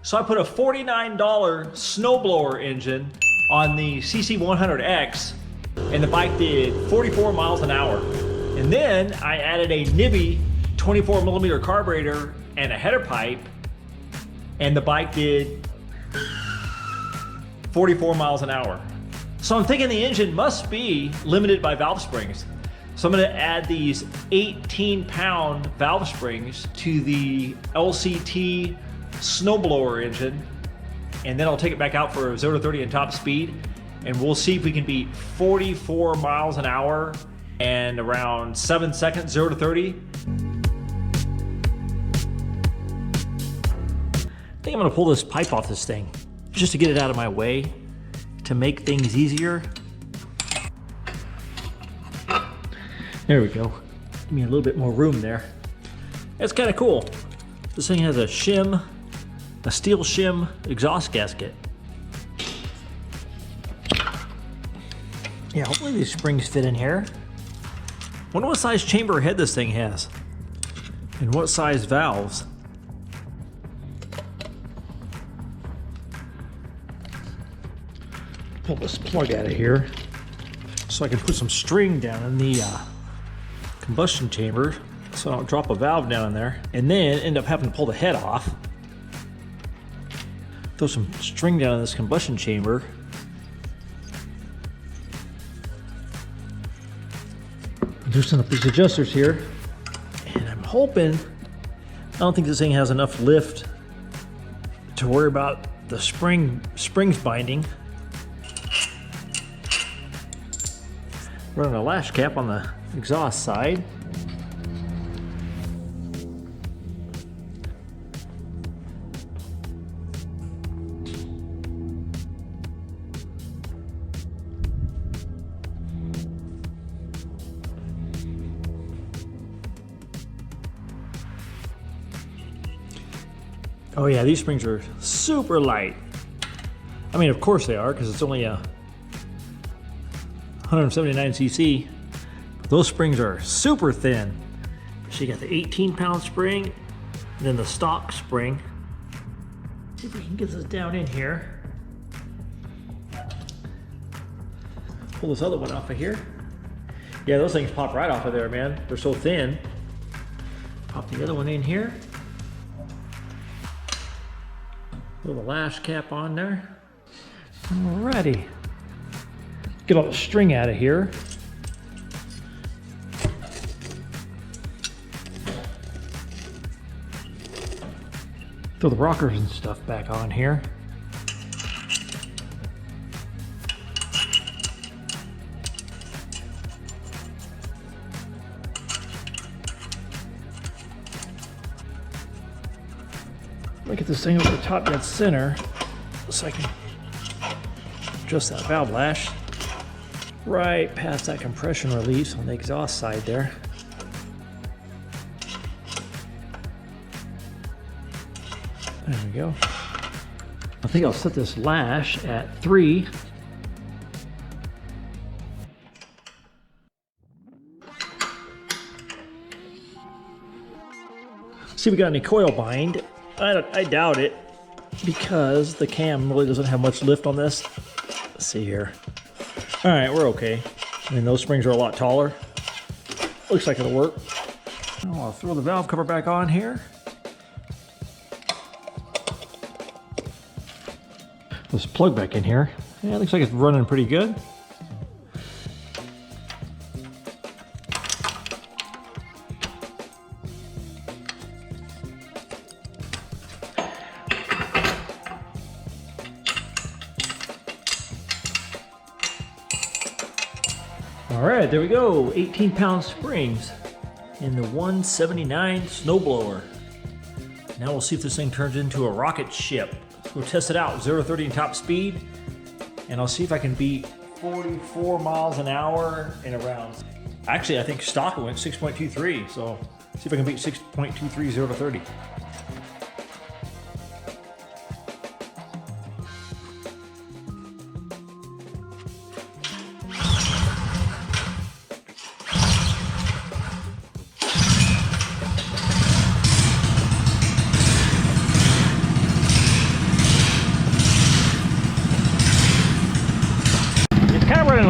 So I put a $49 snowblower engine on the CC100X, and the bike did 44 miles an hour. And then I added a Nibbi 24mm carburetor and a header pipe, and the bike did 44 miles an hour. So I'm thinking the engine must be limited by valve springs. So I'm gonna add these 18-pound valve springs to the LCT snowblower engine, and then I'll take it back out for 0 to 30 in top speed, and we'll see if we can beat 44 miles an hour and around 7 seconds, 0 to 30. I think I'm gonna pull this pipe off this thing just to get it out of my way to make things easier. There we go. Give me a little bit more room there. That's kind of cool. This thing has a shim, a steel shim exhaust gasket. Yeah, hopefully these springs fit in here. Wonder what size chamber head this thing has and what size valves. Pull this plug out of here so I can put some string down in the combustion chamber so I don't drop a valve down in there and then end up having to pull the head off. Throw some string down in this combustion chamber. Loosen up these adjusters here, and I'm hoping, I don't think this thing has enough lift to worry about the springs binding. Running a lash cap on the exhaust side. Oh yeah, these springs are super light. I mean, of course they are, because it's only a 179 cc. But those springs are super thin. So you got the 18-pound spring, and then the stock spring. See if we can get this down in here. Pull this other one off of here. Yeah, those things pop right off of there, man. They're so thin. Pop the other one in here. Throw the lash cap on there. Alrighty. Get all the string out of here. Throw the rockers and stuff back on here. Look at this thing over the top dead center so I can adjust that valve lash right past that compression release on the exhaust side there. There we go. I think I'll set this lash at 3. See if we got any coil bind. I doubt it, because the cam really doesn't have much lift on this. Let's see here. All right, we're okay. I mean, those springs are a lot taller. Looks like it'll work. I'll throw the valve cover back on here. Let's plug back in here. Yeah, it looks like it's running pretty good. All right, there we go. 18-pound springs in the 179 snowblower. Now we'll see if this thing turns into a rocket ship. We'll test it out, 0 to 30 in top speed, and I'll see if I can beat 44 miles an hour in around. Actually, I think stock went 6.23, so see if I can beat 6.23 0 to 30.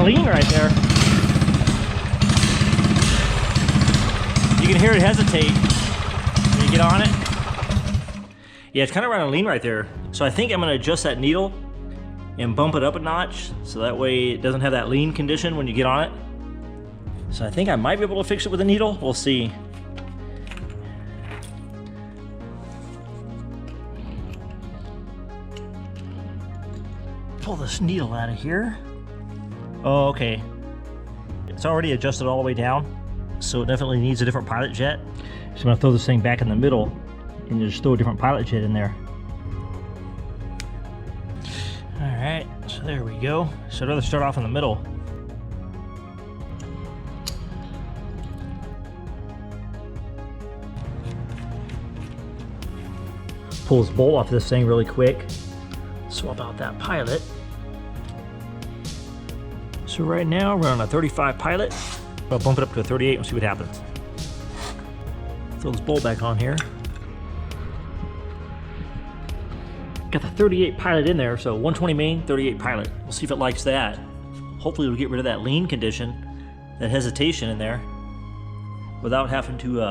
lean right there. You can hear it hesitate when you get on it. Yeah, it's kind of running lean right there. So I think I'm gonna adjust that needle and bump it up a notch so that way it doesn't have that lean condition when you get on it. So I think I might be able to fix it with a needle. We'll see. Pull this needle out of here. Oh, okay. It's already adjusted all the way down, so it definitely needs a different pilot jet. So I'm gonna throw this thing back in the middle and just throw a different pilot jet in there. All right, so there we go. So I'd rather start off in the middle. Pull this bolt off this thing really quick. Swap out that pilot. So right now we're on a 35 pilot. I'll bump it up to a 38 and see what happens. Throw this bolt back on here. Got the 38 pilot in there, so 120 main, 38 pilot. We'll see if it likes that. Hopefully it'll get rid of that lean condition, that hesitation in there, without having to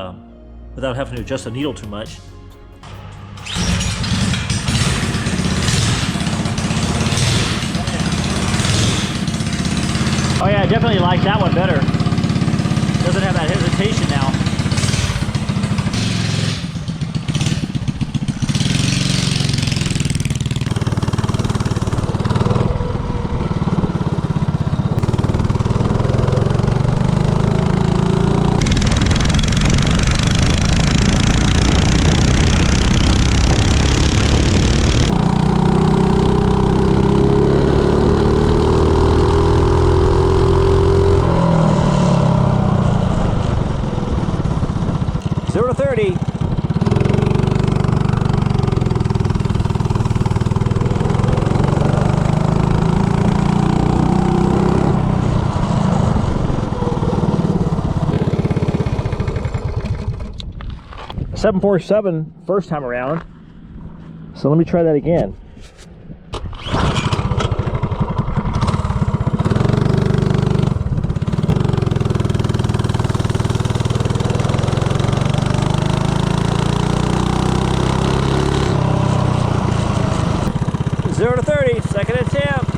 adjust the needle too much. Oh yeah, I definitely like that one better. Doesn't have that hesitation now. .747 first time around, so let me try that again. Zero to 30, second attempt.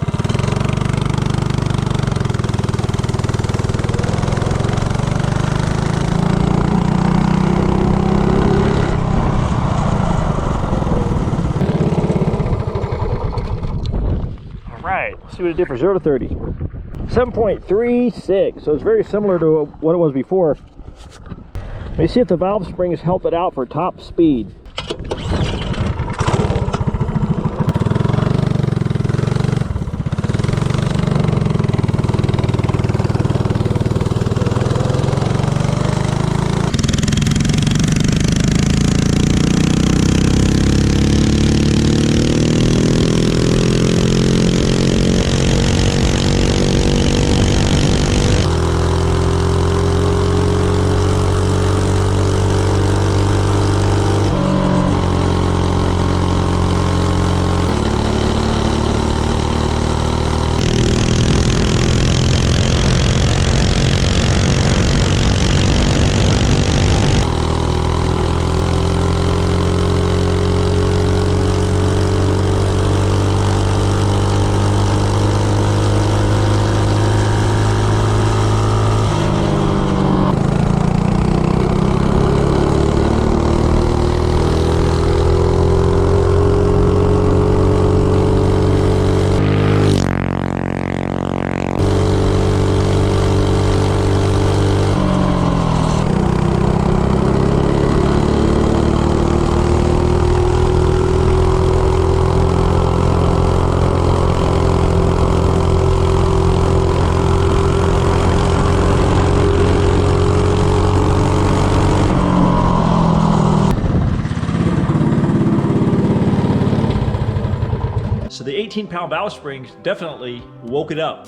See what it did for 0 to 30. 7.36, so it's very similar to what it was before. Let me see if the valve springs help it out for top speed. So the 18-pound valve springs definitely woke it up.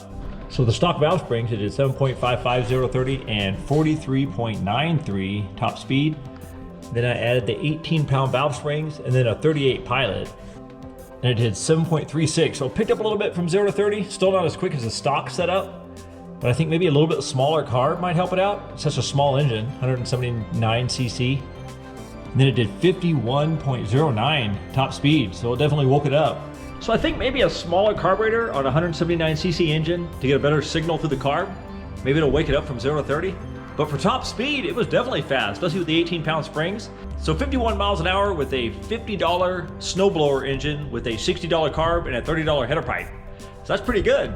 So the stock valve springs, it did 7.55 0 to 30 and 43.93 top speed. Then I added the 18-pound valve springs and then a 38 pilot, and it did 7.36. So it picked up a little bit from 0 to 30. Still not as quick as the stock setup, but I think maybe a little bit smaller carb might help it out. It's such a small engine, 179 cc. And then it did 51.09 top speed, so it definitely woke it up. So I think maybe a smaller carburetor on a 179 cc engine to get a better signal through the carb. Maybe it'll wake it up from 0 to 30. But for top speed, it was definitely fast, especially with the 18-pound springs. So 51 miles an hour with a $50 snowblower engine with a $60 carb and a $30 header pipe. So that's pretty good.